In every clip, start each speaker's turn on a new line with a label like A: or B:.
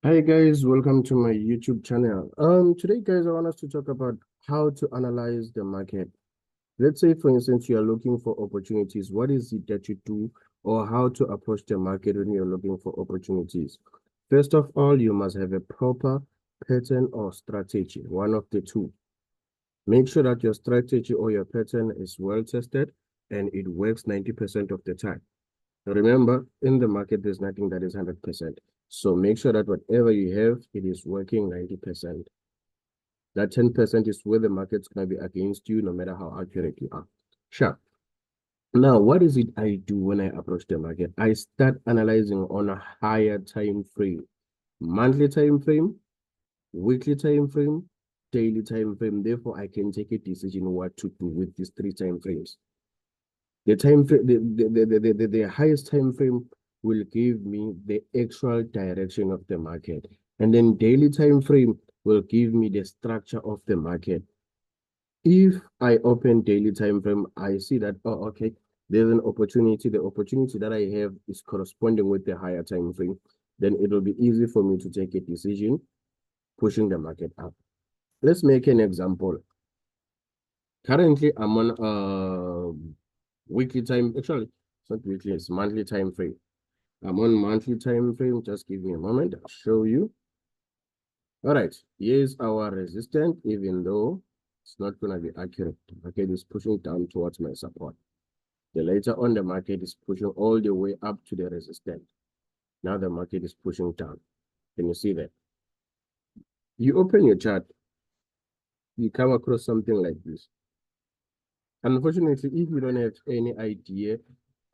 A: Hi guys, welcome to my YouTube channel. Today guys, I want us to talk about how to analyze the market. Let's say for instance, you are looking for opportunities. What is it that you do or how to approach the market when you're looking for opportunities? First of all, you must have a proper pattern or strategy, one of the two. Make sure that your strategy or your pattern is well tested and it works 90% of the time. Remember, in the market, there's nothing that is 100%. So make sure that whatever you have, it is working 90%. That 10% is where the market's going to be against you, no matter how accurate you are. Sure. Now, what is it I do when I approach the market? I start analyzing on a higher time frame, monthly time frame, weekly time frame, daily time frame. Therefore, I can take a decision what to do with these three time frames. The time frame, the highest time frame will give me the actual direction of the market. And then daily time frame will give me the structure of the market. If I open daily time frame, I see that, oh, okay, there's an opportunity. The opportunity that I have is corresponding with the higher time frame. Then it will be easy for me to take a decision, pushing the market up. Let's make an example. Currently, I'm on weekly time. Actually, it's not weekly, it's monthly time frame. I'm on monthly time frame. Just give me a moment. I'll show you. All right. Here's our resistance, even though it's not going to be accurate. The market is pushing down towards my support. The later on, the market is pushing all the way up to the resistance. Now the market is pushing down. Can you see that? You open your chart, you come across something like this. Unfortunately, if you don't have any idea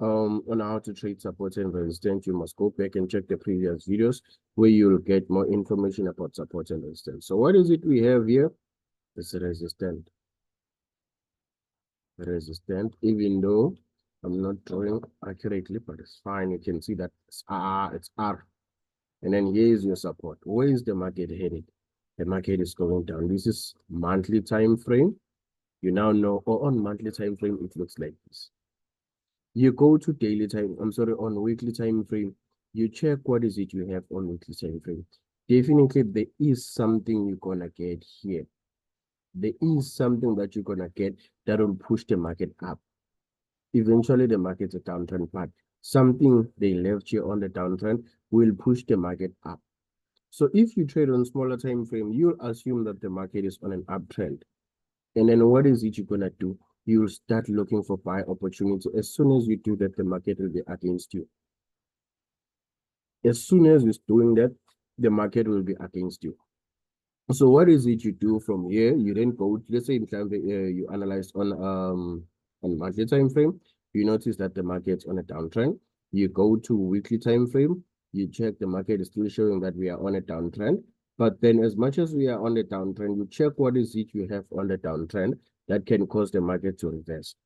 A: on how to trade support and resistance, you must go back and check the previous videos where you'll get more information about support and resistance. So what is it we have here? It's a resistant. Resistant, even though I'm not drawing accurately, but it's fine. You can see that it's R. And then here is your support. Where is the market headed? The market is going down. This is monthly time frame. You now know, or on monthly time frame, it looks like this. You go to daily time, I'm sorry, on weekly time frame, you check what is it you have on weekly time frame. Definitely there is something you're gonna get here. There is something that you're gonna get that will push the market up. Eventually the market's a downtrend, but something they left here on the downtrend will push the market up. So if you trade on smaller time frame, you'll assume that the market is on an uptrend. And then what is it you're gonna do? You'll start looking for buy opportunity. As soon as you do that, the market will be against you. As soon as you're doing that, the market will be against you. So what is it you do from here? You then go to, let's say you analyze on monthly time frame. You notice that the market's on a downtrend. You go to weekly time frame. You check the market is still showing that we are on a downtrend. But then as much as we are on the downtrend, you check what is it you have on the downtrend that can cause the market to reverse.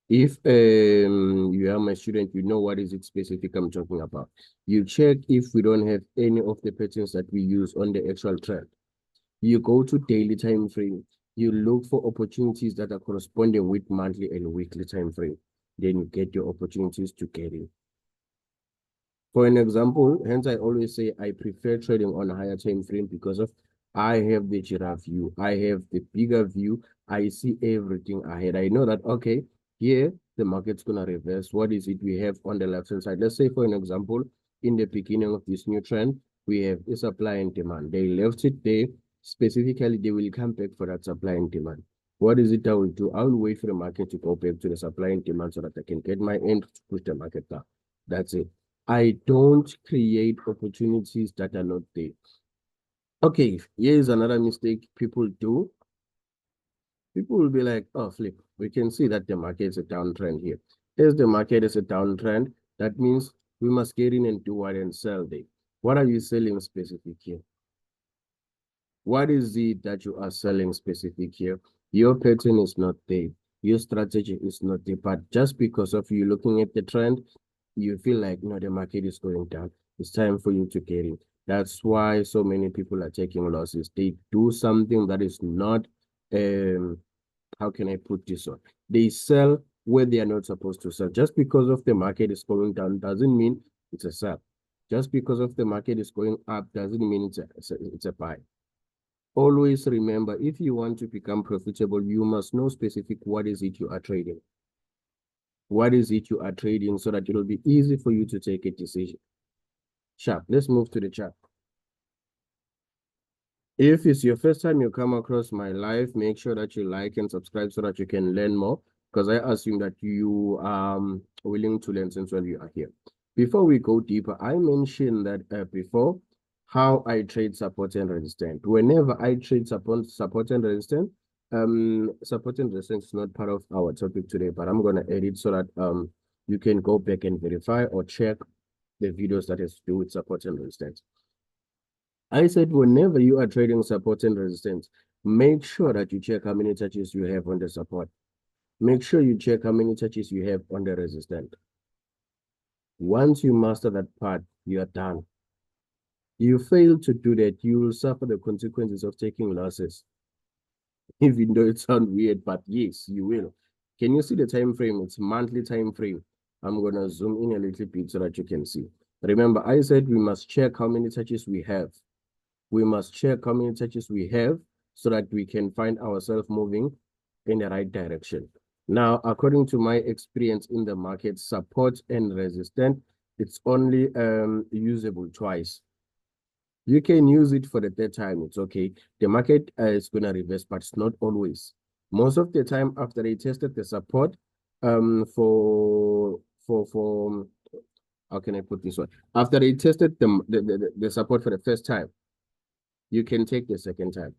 A: If you are my student, you know what is it specific I'm talking about. You check if we don't have any of the patterns that we use on the actual trend. You go to daily time frame. You look for opportunities that are corresponding with monthly and weekly time frame. Then you get your opportunities to get in. For an example, hence I always say I prefer trading on a higher time frame because of I have the giraffe view. I have the bigger view. I see everything ahead. I know that, okay, here the market's going to reverse. What is it we have on the left-hand side? Let's say, for an example, in the beginning of this new trend, we have a supply and demand. They left it there. Specifically, they will come back for that supply and demand. What is it I will do? I will wait for the market to go back to the supply and demand so that I can get my end to push the market down. That's it. I don't create opportunities that are not there. Okay, here's another mistake people do. People will be like, oh, flip, we can see that the market is a downtrend here. As the market is a downtrend, that means we must get in and do what and sell there. What are you selling specific here? What is it that you are selling specific here? Your pattern is not there. Your strategy is not there. But just because of you looking at the trend, you feel like, no, the market is going down. It's time for you to get in. That's why so many people are taking losses. They do something that is not, how can I put this on? They sell where they are not supposed to sell. Just because of the market is going down doesn't mean it's a sell. Just because of the market is going up doesn't mean it's a buy. Always remember, if you want to become profitable, you must know specific what is it you are trading. What is it you are trading so that it will be easy for you to take a decision. Sharp. Let's move to the chart. If it's your first time you come across my live, make sure that you like and subscribe so that you can learn more, because I assume that you are willing to learn since you are here. Before we go deeper, I mentioned that before, how I trade support and resistance. Whenever I trade support and resistance, support and resistance is not part of our topic today, but I'm gonna edit so that you can go back and verify or check the videos that has to do with support and resistance. I said whenever you are trading support and resistance, make sure that you check how many touches you have on the support. Make sure you check how many touches you have on the resistance. Once you master that part, you are done. You fail to do that, you will suffer the consequences of taking losses. Even though it sounds weird, but yes, you will. Can you see the time frame? It's monthly time frame. I'm gonna zoom in a little bit so that you can see. Remember, I said we must check how many touches we have. We must check how many touches we have so that we can find ourselves moving in the right direction. Now, according to my experience in the market, support and resistance, it's only usable twice. You can use it for the third time, it's okay. The market is going to reverse, but it's not always. Most of the time, after they tested the support, for how can I put this one? After they tested the support for the first time, you can take the second time.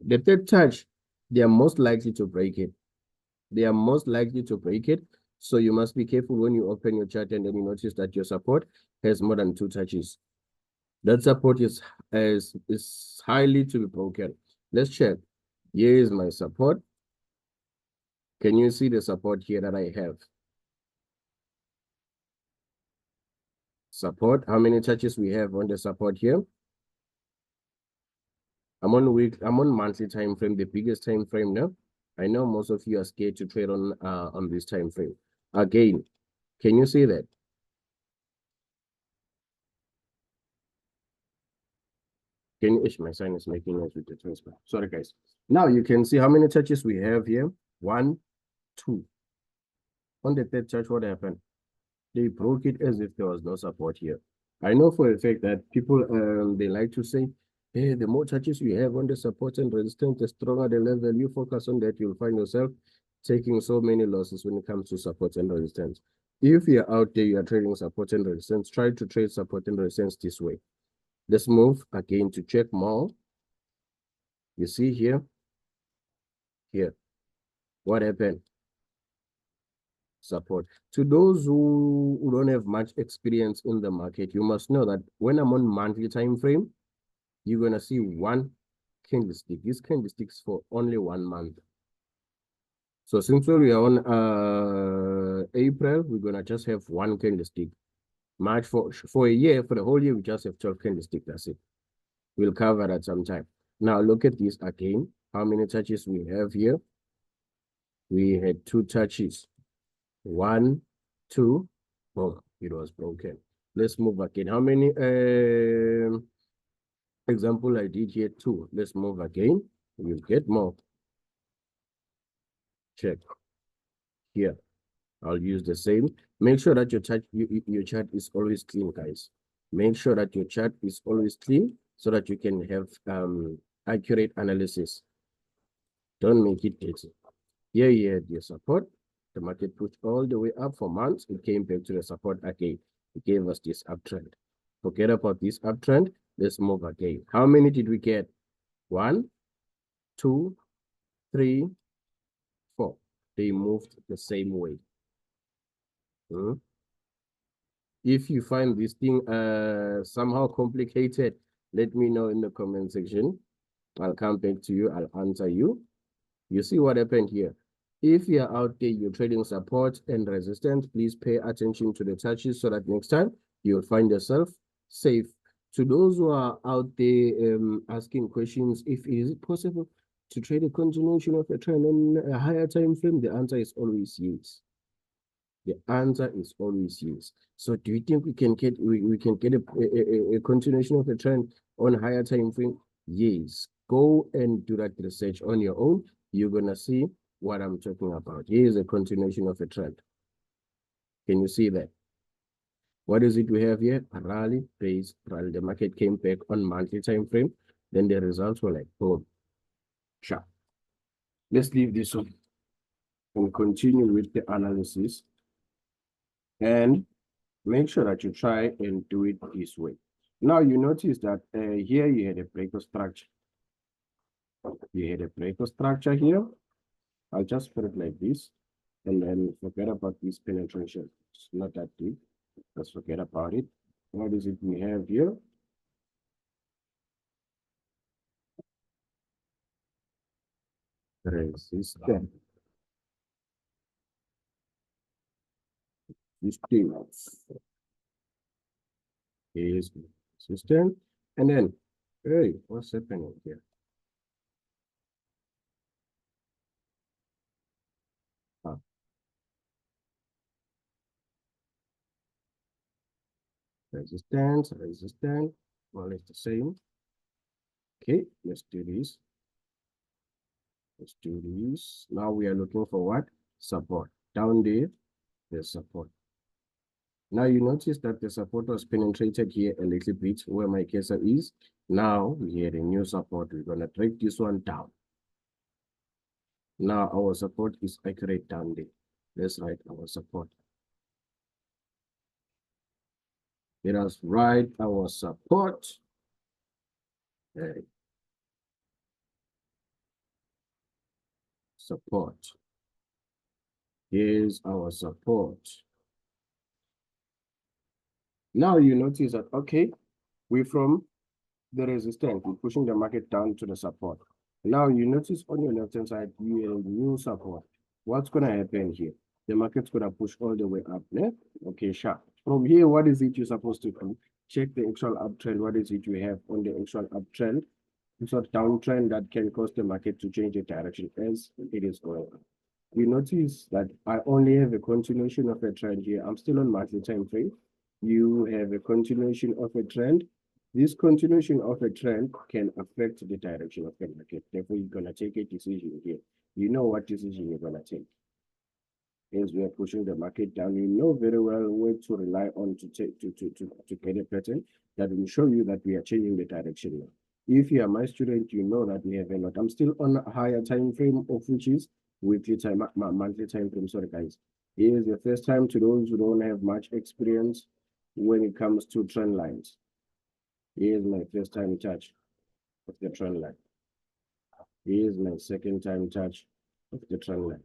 A: The third touch, they are most likely to break it. They are most likely to break it. So you must be careful when you open your chart and then you notice that your support has more than 2 touches. That support is highly to be broken. Let's check. Here is my support. Can you see the support here that I have? Support. How many touches we have on the support here? I'm on monthly time frame, the biggest time frame now. I know most of you are scared to trade on this time frame. Again, can you see that? My sign is making noise with the transfer. Sorry, guys. Now you can see how many touches we have here. 1, 2. On the third touch, what happened? They broke it as if there was no support here. I know for a fact that people they like to say, hey, the more touches you have on the support and resistance, the stronger the level. You focus on that, you'll find yourself taking so many losses when it comes to support and resistance. If you're out there, you are trading support and resistance, try to trade support and resistance this way. Let's move again to check more. You see here, what happened? Support. To those who don't have much experience in the market, you must know that when I'm on monthly time frame, you're gonna see one candlestick. This candlesticks for only 1 month. So since we are on April, we're gonna just have one candlestick. March for a year, for the whole year, we just have 12 candlesticks. That's it. We'll cover that sometime. Now look at this again. How many touches we have here? We had 2 touches. 1, 2, boom, it was broken. Let's move again. How many example I did here? 2. Let's move again. We'll get more. Check here. I'll use the same. Make sure that your chart is always clean, guys. Make sure that your chart is always clean so that you can have accurate analysis. Don't make it dirty. Here you had your support. The market pushed all the way up for months. It came back to the support again. It gave us this uptrend. Forget about this uptrend. Let's move again. How many did we get? 1, 2, 3, 4. They moved the same way. If you find this thing somehow complicated, let me know in the comment section. I'll come back to you. I'll answer you. You see what happened here? If you're out there, you're trading support and resistance, please pay attention to the touches so that next time you'll find yourself safe. To those who are out there asking questions, if it is possible to trade a continuation of a trend on a higher time frame, the answer is always yes. The answer is always yes. So do you think we can get a continuation of a trend on higher time frame? Yes. Go and do that research on your own. You're gonna see what I'm talking about. Here is a continuation of a trend. Can you see that? What is it we have here? A rally, base, rally. The market came back on monthly time frame. Then the results were like, boom, sharp. Let's leave this one and continue with the analysis. And make sure that you try and do it this way. Now you notice that here you had a break of structure. You had a break of structure here. I'll just put it like this and then forget about this penetration. It's not that deep. Let's forget about it. What is it we have here? Resistance. Resistance is resistance. And then, hey, what's happening here? Resistance, resistance, well, it's the same. Okay, let's do this. Let's do this. Now we are looking for what? Support. Down there, there's support. Now you notice that the support was penetrated here a little bit where my cursor is. Now we had a new support. We're going to break this one down. Now our support is accurate down there. Let's write our support. Let us write our support. Okay. Support. Here's our support. Now you notice that, okay, we're from the resistance, we're pushing the market down to the support. Now you notice on your left-hand side, you have a new support. What's going to happen here? The market's going to push all the way up. Yeah? Okay, sharp. From here, what is it you're supposed to do? Check the actual uptrend. What is it you have on the actual uptrend? It's a downtrend that can cause the market to change the direction as it is going up. You notice that I only have a continuation of a trend here. I'm still on monthly time frame. You have a continuation of a trend. This continuation of a trend can affect the direction of the market. Therefore, you're going to take a decision here. You know what decision you're going to take. As we are pushing the market down, you know very well where to rely on to get a pattern that will show you that we are changing the direction now. If you are my student, you know that we have a lot. I'm still on a higher time frame of which is weekly time, monthly time frame. Sorry, guys. Here's the first time to those who don't have much experience when it comes to trend lines. Here's my first time touch of the trend line. Here's my second time touch of the trend line.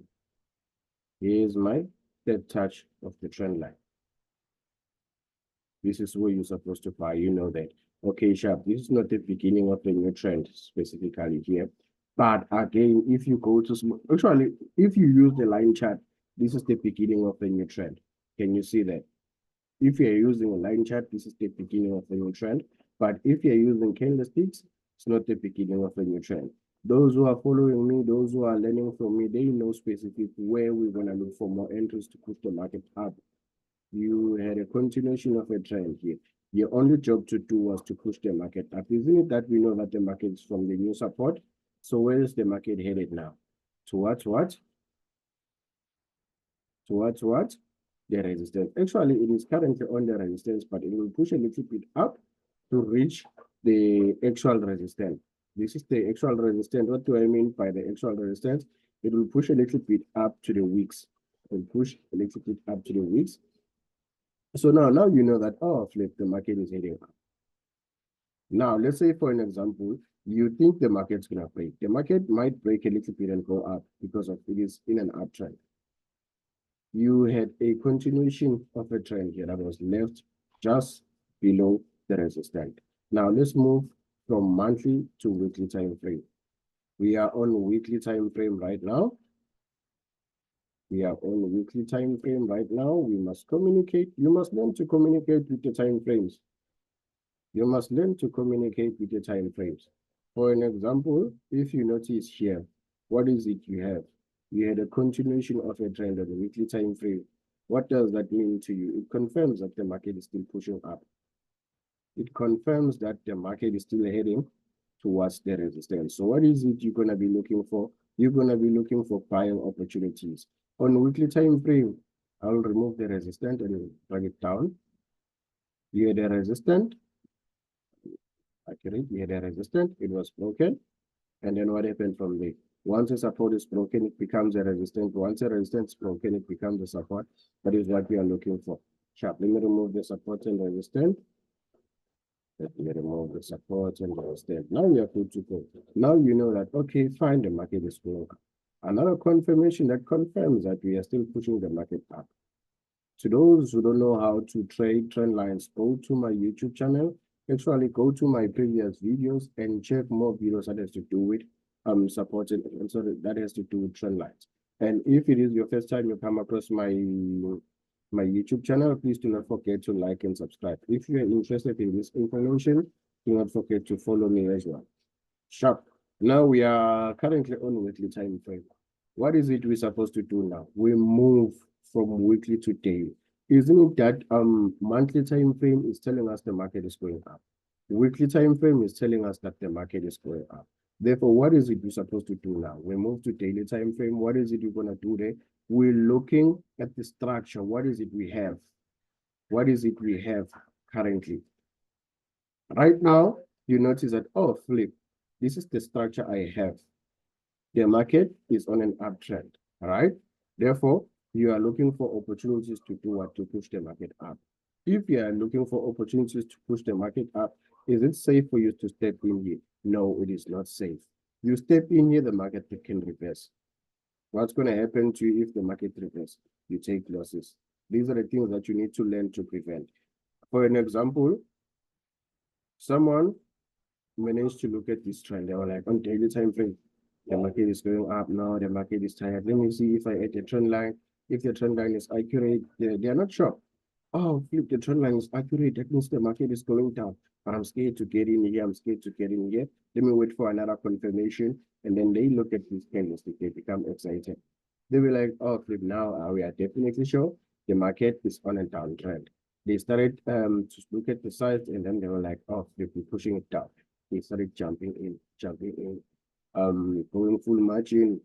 A: Here's my third touch of the trend line. This is where you're supposed to buy. You know that. Okay, sharp. This is not the beginning of the new trend specifically here. But again, if you go to actually, if you use the line chart, this is the beginning of the new trend. Can you see that? If you're using a line chart, this is the beginning of the new trend. But if you're using candlesticks, it's not the beginning of a new trend. Those who are following me, those who are learning from me, they know specifically where we're going to look for more entries to push the market up. You had a continuation of a trend here. Your only job to do was to push the market up. Isn't it that we know that the market is from the new support? So where is the market headed now? Towards what? Towards what? The resistance. Actually, it is currently on the resistance, but it will push a little bit up to reach the actual resistance. This is the actual resistance. What do I mean by the actual resistance? It will push a little bit up to the wicks. It will push a little bit up to the wicks. So now you know that, oh, flip, the market is heading up. Now, let's say, for an example, you think the market's going to break. The market might break a little bit and go up because of it is in an uptrend. You had a continuation of a trend here that was left just below the resistance. Now, let's move from monthly to weekly time frame. We are on weekly time frame right now. We are on weekly time frame right now. We must communicate. You must learn to communicate with the time frames. You must learn to communicate with the time frames. For an example, if you notice here, what is it you have? You had a continuation of a trend on the weekly time frame. What does that mean to you? It confirms that the market is still pushing up. It confirms that the market is still heading towards the resistance. So what is it you're going to be looking for? You're going to be looking for buying opportunities. On weekly time frame, I'll remove the resistance and drag it down. Here the resistance, accurate, here the resistance, it was broken. And then what happened from there? Once a support is broken, it becomes a resistance. Once a resistance is broken, it becomes a support. That is what we are looking for. Sharp. Let me remove the support and resistance. Let me remove the support and the resistance. Now we are good to go. Now you know that, okay, fine, the market is going up. Another confirmation that confirms that we are still pushing the market up. To those who don't know how to trade trend lines, go to my YouTube channel. Actually, go to my previous videos and check more videos that has to do with supporting, and so that has to do with trend lines. And if it is your first time you come across my YouTube channel, please do not forget to like and subscribe. If you are interested in this information, do not forget to follow me as well. Sharp. Now we are currently on weekly time frame. What is it we're supposed to do now? We move from weekly to daily. Isn't it that monthly time frame is telling us the market is going up? Weekly time frame is telling us that the market is going up. Therefore, what is it we're supposed to do now? We move to daily time frame. What is it you're going to do there? We're looking at the structure. What is it we have? What is it we have currently? Right now, you notice that, oh, flip. This is the structure I have. The market is on an uptrend, all right? Therefore, you are looking for opportunities to do what? To push the market up. If you are looking for opportunities to push the market up, is it safe for you to step in here? No, it is not safe. You step in here, the market can reverse. What's going to happen to you if the market reverses? You take losses. These are the things that you need to learn to prevent. For an example, someone managed to look at this trend. They were like, on daily time frame, the market is going up now, the market is tired. Let me see if I add the trend line. If the trend line is accurate, they are not sure. Oh, flip, the trend line is accurate. That means the market is going down. But I'm scared to get in here. I'm scared to get in here. Let me wait for another confirmation. And then they look at these candlesticks. They become excited. They were like, oh, flip, now we are definitely sure the market is on a downtrend. They started to look at the size, and then they were like, oh, flip, we're pushing it down. They started jumping in, going full margin.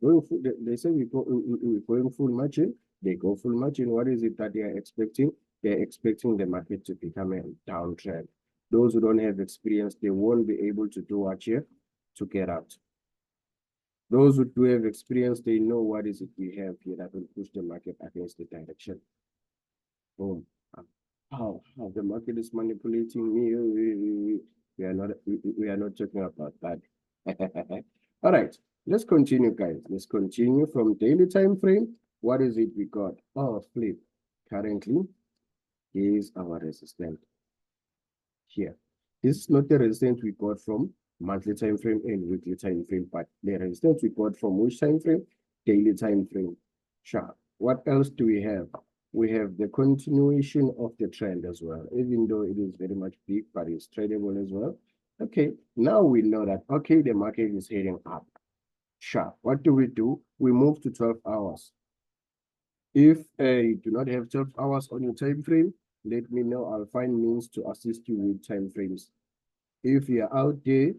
A: They say we're going full margin. They go full margin. What is it that they are expecting? They're expecting the market to become a downtrend. Those who don't have experience, they won't be able to do what here to get out. Those who do have experience, they know what is it we have here that will push the market against the direction. Boom. How the market is manipulating me. We are not talking about that. All right, let's continue, guys. Let's continue from daily time frame. What is it we got? Oh, flip. Currently, is our resistance here. This is not the resistance we got from monthly time frame and weekly time frame, but the resistance we got from which time frame? Daily time frame. Sure. What else do we have? We have the continuation of the trend as well, even though it is very much big, but it's tradable as well. Okay, now we know that, okay, the market is heading up. Sure. What do? We move to 12 hours. If you do not have 12 hours on your time frame, let me know. I'll find means to assist you with time frames. If you're out there,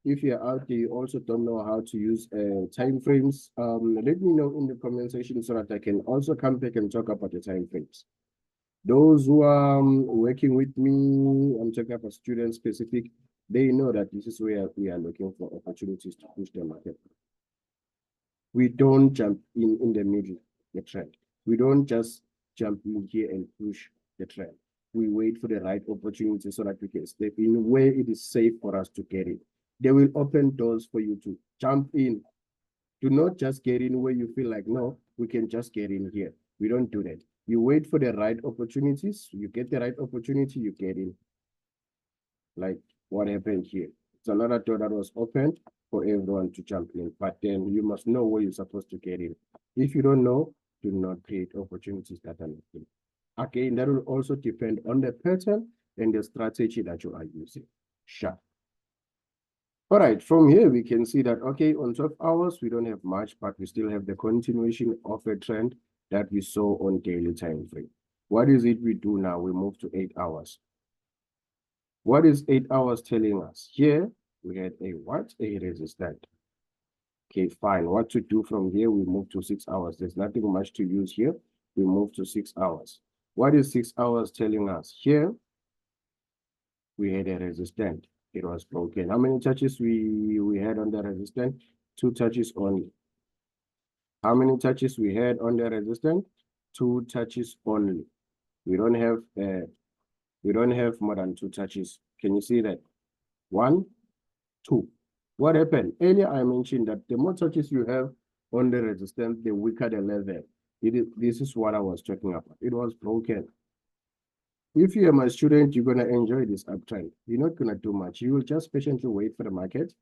A: you also don't know how to use time frames, let me know in the comment section so that I can also come back and talk about the time frames. Those who are working with me, I'm talking about student specific, they know that this is where we are looking for opportunities to push the market. We don't jump in the middle, the trend. We don't just jump in here and push the trend. We wait for the right opportunity so that we can step in where it is safe for us to get in. They will open doors for you to jump in. Do not just get in where you feel like, no, we can just get in here. We don't do that. You wait for the right opportunities. You get the right opportunity, you get in. Like what happened here. It's another door that was opened for everyone to jump in. But then you must know where you're supposed to get in. If you don't know, do not create opportunities that are not in. Again, that will also depend on the pattern and the strategy that you are using. Sure. All right, from here, we can see that, okay, on 12 hours, we don't have much, but we still have the continuation of a trend. that we saw on daily time frame. What is it we do now? We move to 8 hours. What is 8 hours telling us? Here, we had a what? A resistance. Okay, fine. What to do from here? We move to 6 hours. There's nothing much to use here. We move to 6 hours. What is 6 hours telling us? Here, we had a resistance. It was broken. How many touches we had on the resistance? 2 touches only. How many touches we had on the resistance? 2 touches only. We don't have more than 2 touches. Can you see that? 1, 2. What happened? Earlier I mentioned that the more touches you have on the resistance, the weaker the level. This is what I was talking about. It was broken. If you are my student, you're going to enjoy this uptrend. You're not going to do much. You will just patiently wait for the market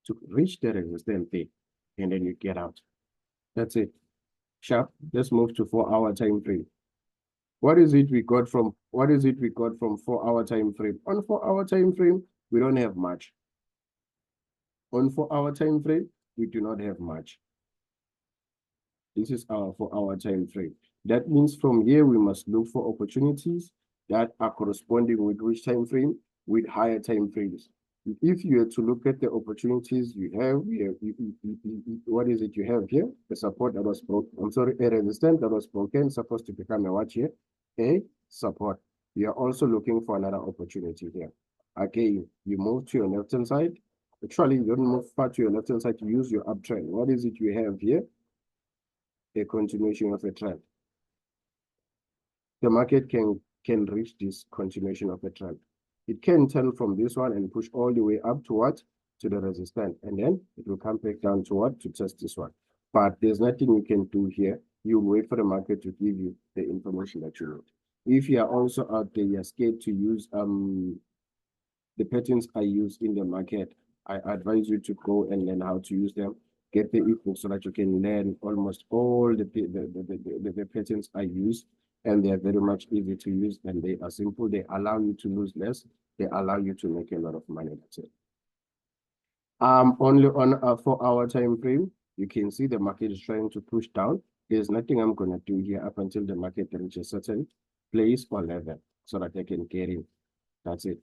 A: to reach the resistance there, and then you get out. That's it. Sharp. Let's move to 4-hour time frame. What is it we got from 4-hour time frame? On 4-hour time frame, we don't have much. On 4-hour time frame, we do not have much. This is our 4-hour time frame. That means from here, we must look for opportunities that are corresponding with which time frame? With higher time frames. If you were to look at the opportunities you have, what is it you have here? The support that was broken, a resistance that was broken, supposed to become a what here? A support. You are also looking for another opportunity here. Again, you move to your left-hand side. Actually, you don't move far to your left-hand side to use your uptrend. What is it you have here? A continuation of a trend. The market can reach this continuation of a trend. It can turn from this one and push all the way up to what? To the resistance. And then it will come back down to what? To test this one. But there's nothing you can do here. You wait for the market to give you the information that you need. If you are also out there, you're scared to use the patterns I use in the market, I advise you to go and learn how to use them. Get the ebook so that you can learn almost all the patterns I use. And they are very much easy to use, and they are simple. They allow you to lose less. They allow you to make a lot of money. That's it. Only on a 4-hour time frame, you can see the market is trying to push down. There's nothing I'm going to do here up until the market reaches a certain place or level so that I can get in. That's it.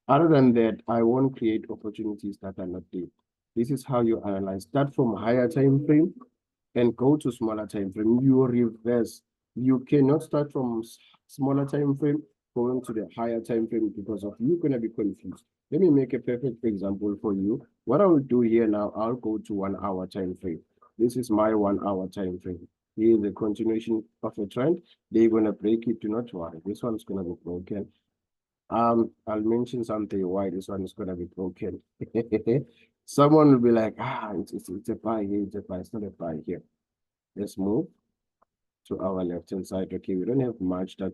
A: Other than that, I won't create opportunities that are not deep. This is how you analyze. Start from higher time frame and go to smaller time frame. You reverse. You cannot start from smaller time frame going to the higher time frame because of you're going to be confused. Let me make a perfect example for you. What I will do here now, I'll go to 1-hour time frame. This is my 1-hour time frame. Here is the continuation of a trend. They're going to break it. Do not worry. This one's going to be broken. I'll mention something why this one is going to be broken. Someone will be like, it's a buy here, it's a buy. It's not a buy here. Let's move to our left-hand side. Okay, we don't have much that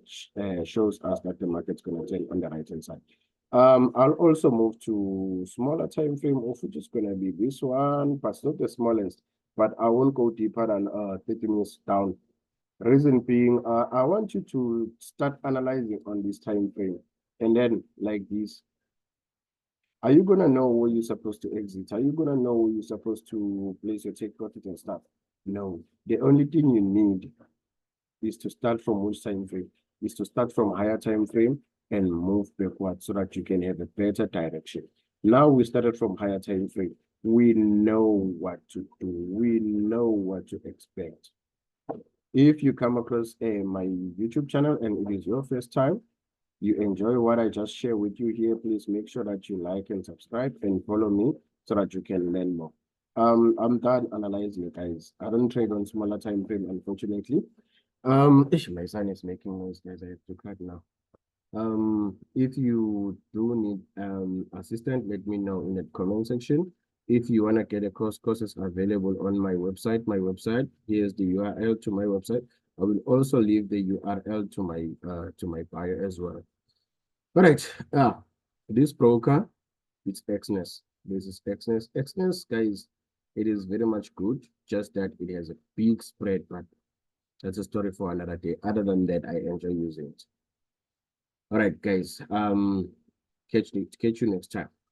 A: shows us that the market's going to turn on the right-hand side. I'll also move to smaller time frame, which is going to be this one, but it's not the smallest, but I won't go deeper than 30 minutes down. Reason being, I want you to start analyzing on this time frame. And then like this, are you going to know where you're supposed to exit? Are you going to know where you're supposed to place your take profit and stuff? No, the only thing you need is to start from which time frame? Is to start from higher time frame and move backward so that you can have a better direction. Now we started from higher time frame. We know what to do. We know what to expect. If you come across my YouTube channel and it is your first time, you enjoy what I just share with you here, please make sure that you like and subscribe and follow me so that you can learn more. I'm done analyzing, guys. I don't trade on smaller time frame, unfortunately. My son is making noise, guys. I have to cut now. If you do need assistant, let me know in the comment section. If you want to get a courses available on my website. Here's the URL to my website. I will also leave the URL to my bio as well. All right. This broker, it's Xness. This is Xness. Xness, guys, it is very much good, just that it has a big spread, but that's a story for another day. Other than that, I enjoy using it. All right, guys. Catch you next time.